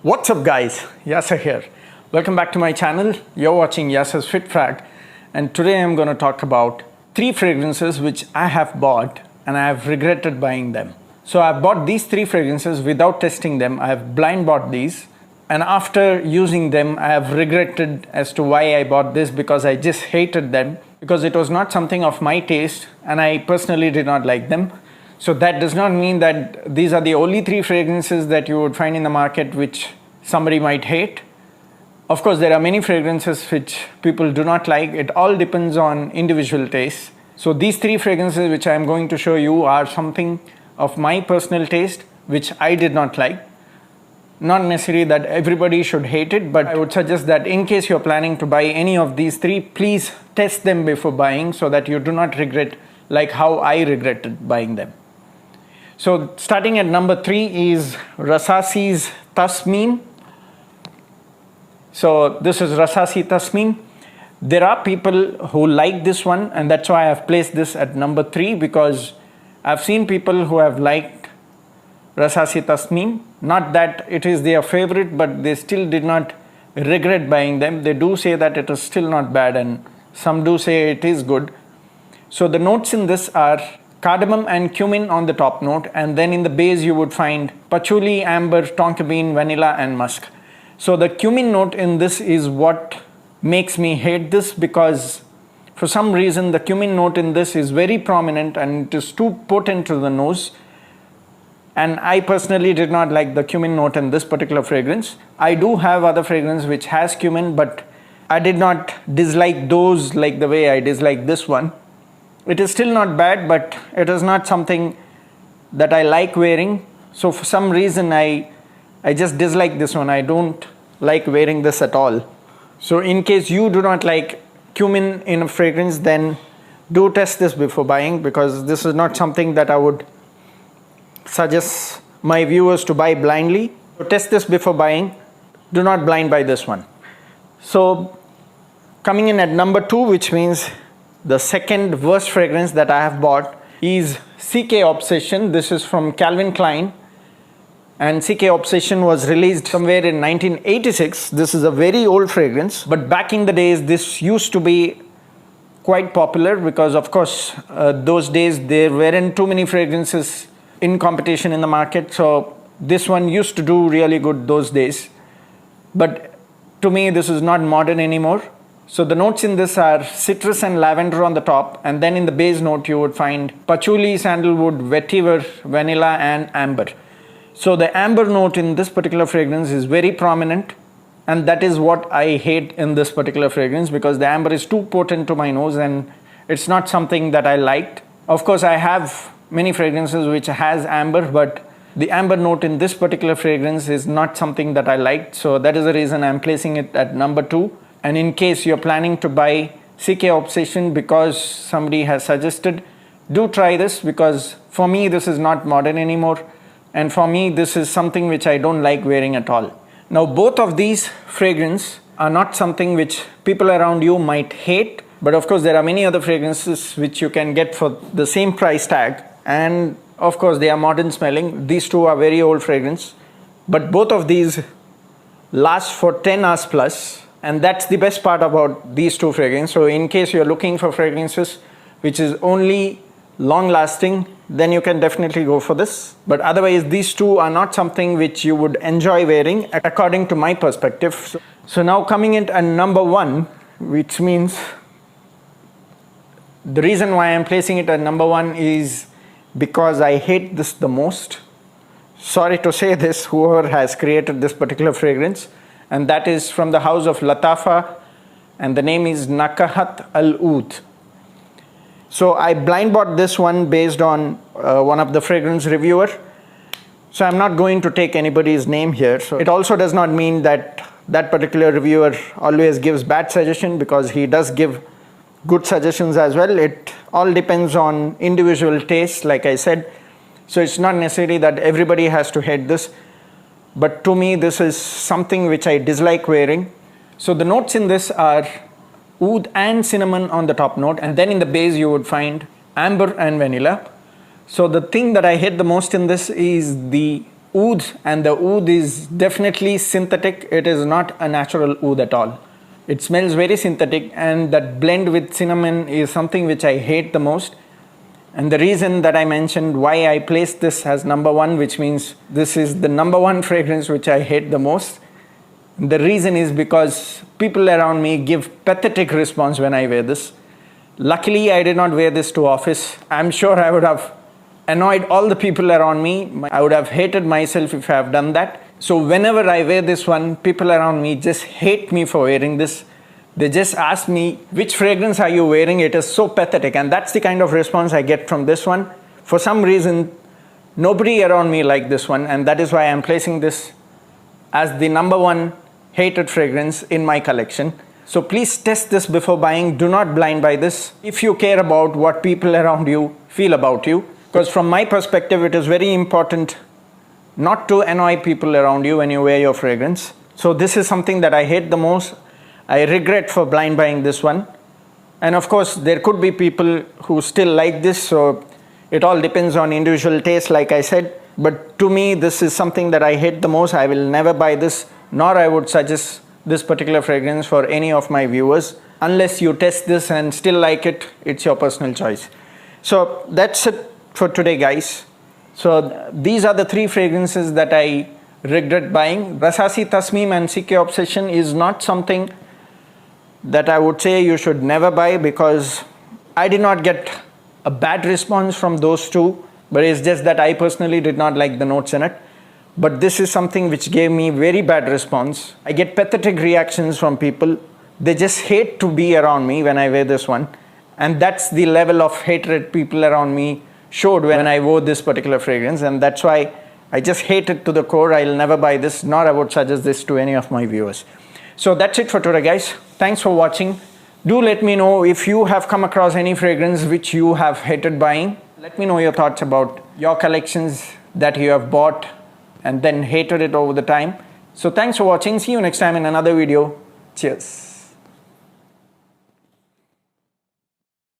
What's up guys, Yasser here. Welcome back to my channel. You're watching Yasser's Fit Frag, and today I'm going to talk about 3 fragrances which I have bought and I have regretted buying them. So I've bought these 3 fragrances without testing them. I have blind bought these, and after using them I have regretted as to why I bought this, because I just hated them because it was not something of my taste and I personally did not like them. So that does not mean that these are the only 3 fragrances that you would find in the market which somebody might hate. Of course, there are many fragrances which people do not like. It all depends on individual taste. So these 3 fragrances which I am going to show you are something of my personal taste which I did not like. Not necessarily that everybody should hate it, but I would suggest that in case you're planning to buy any of these 3, please test them before buying so that you do not regret like how I regretted buying them. So starting at number 3 is Rasasi's Tasmin. So this is Rasasi Tasmin. There are people who like this one, and that's why I've placed this at number 3, because I've seen people who have liked Rasasi Tasmin. Not that it is their favorite, but they still did not regret buying them. They do say that it is still not bad, and some do say it is good. So the notes in this are cardamom and cumin on the top note, and then in the base you would find patchouli, amber, tonka bean, vanilla and musk. So the cumin note in this is what makes me hate this, because for some reason the cumin note in this is very prominent and it is too potent to the nose, and I personally did not like the cumin note in this particular fragrance. I do have other fragrance which has cumin, but I did not dislike those like the way I dislike this one. It is still not bad, but it is not something that I like wearing. So for some reason I just dislike this one. I don't like wearing this at all. So in case you do not like cumin in a fragrance, then do test this before buying, because this is not something that I would suggest my viewers to buy blindly. So test this before buying. Do not blind buy this one. So coming in at number 2, which means the second worst fragrance that I have bought, is CK Obsession. This is from Calvin Klein, and CK Obsession was released somewhere in 1986. This is a very old fragrance, but back in the days this used to be quite popular, because of course those days there weren't too many fragrances in competition in the market. So this one used to do really good those days, but to me this is not modern anymore. So the notes in this are citrus and lavender on the top, and then in the base note you would find patchouli, sandalwood, vetiver, vanilla and amber. So the amber note in this particular fragrance is very prominent, and that is what I hate in this particular fragrance, because the amber is too potent to my nose and it's not something that I liked. Of course I have many fragrances which has amber, but the amber note in this particular fragrance is not something that I liked. So that is the reason I'm placing it at number 2. And in case you're planning to buy CK Obsession because somebody has suggested, do try this, because for me this is not modern anymore, and for me this is something which I don't like wearing at all. Now both of these fragrances are not something which people around you might hate, but of course there are many other fragrances which you can get for the same price tag, and of course they are modern smelling. These 2 are very old fragrance, but both of these last for 10 hours plus. And that's the best part about these 2 fragrances. So in case you're looking for fragrances which is only long lasting, then you can definitely go for this. But otherwise these 2 are not something which you would enjoy wearing, according to my perspective. So now coming in at number 1, which means the reason why I'm placing it at number 1 is because I hate this the most. Sorry to say this, whoever has created this particular fragrance, and that is from the house of Latafa, and the name is Nakahat Al-Oud. So I blind bought this one based on one of the fragrance reviewer. So I'm not going to take anybody's name here. So it also does not mean that that particular reviewer always gives bad suggestion, because he does give good suggestions as well. It all depends on individual taste, like I said. So it's not necessarily that everybody has to hate this. But to me this is something which I dislike wearing. So the notes in this are oud and cinnamon on the top note, and then in the base you would find amber and vanilla. So the thing that I hate the most in this is the oud, and the oud is definitely synthetic. It is not a natural oud at all. It smells very synthetic, and that blend with cinnamon is something which I hate the most. And the reason that I mentioned why I placed this as number 1, which means this is the number 1 fragrance which I hate the most. The reason is because people around me give pathetic response when I wear this. Luckily, I did not wear this to office. I'm sure I would have annoyed all the people around me. I would have hated myself if I have done that. So whenever I wear this one, people around me just hate me for wearing this. They just ask me, which fragrance are you wearing? It is so pathetic. And that's the kind of response I get from this one. For some reason, nobody around me liked this one. And that is why I'm placing this as the number 1 hated fragrance in my collection. So please test this before buying. Do not blind buy this if you care about what people around you feel about you. Because from my perspective, it is very important not to annoy people around you when you wear your fragrance. So this is something that I hate the most. I regret for blind buying this one. And of course, there could be people who still like this. So it all depends on individual taste, like I said. But to me, this is something that I hate the most. I will never buy this, nor I would suggest this particular fragrance for any of my viewers. Unless you test this and still like it, it's your personal choice. So that's it for today, guys. So these are the 3 fragrances that I regret buying. Rasasi Tasmeem and CK Obsession is not something that I would say you should never buy, because I did not get a bad response from those 2, but it's just that I personally did not like the notes in it. But this is something which gave me very bad response. I get pathetic reactions from people. They just hate to be around me when I wear this one. And that's the level of hatred people around me showed when I wore this particular fragrance. And that's why I just hate it to the core. I'll never buy this, nor I would suggest this to any of my viewers. So that's it for today, guys. Thanks for watching. Do let me know if you have come across any fragrance which you have hated buying. Let me know your thoughts about your collections that you have bought and then hated it over the time. So thanks for watching. See you next time in another video. Cheers.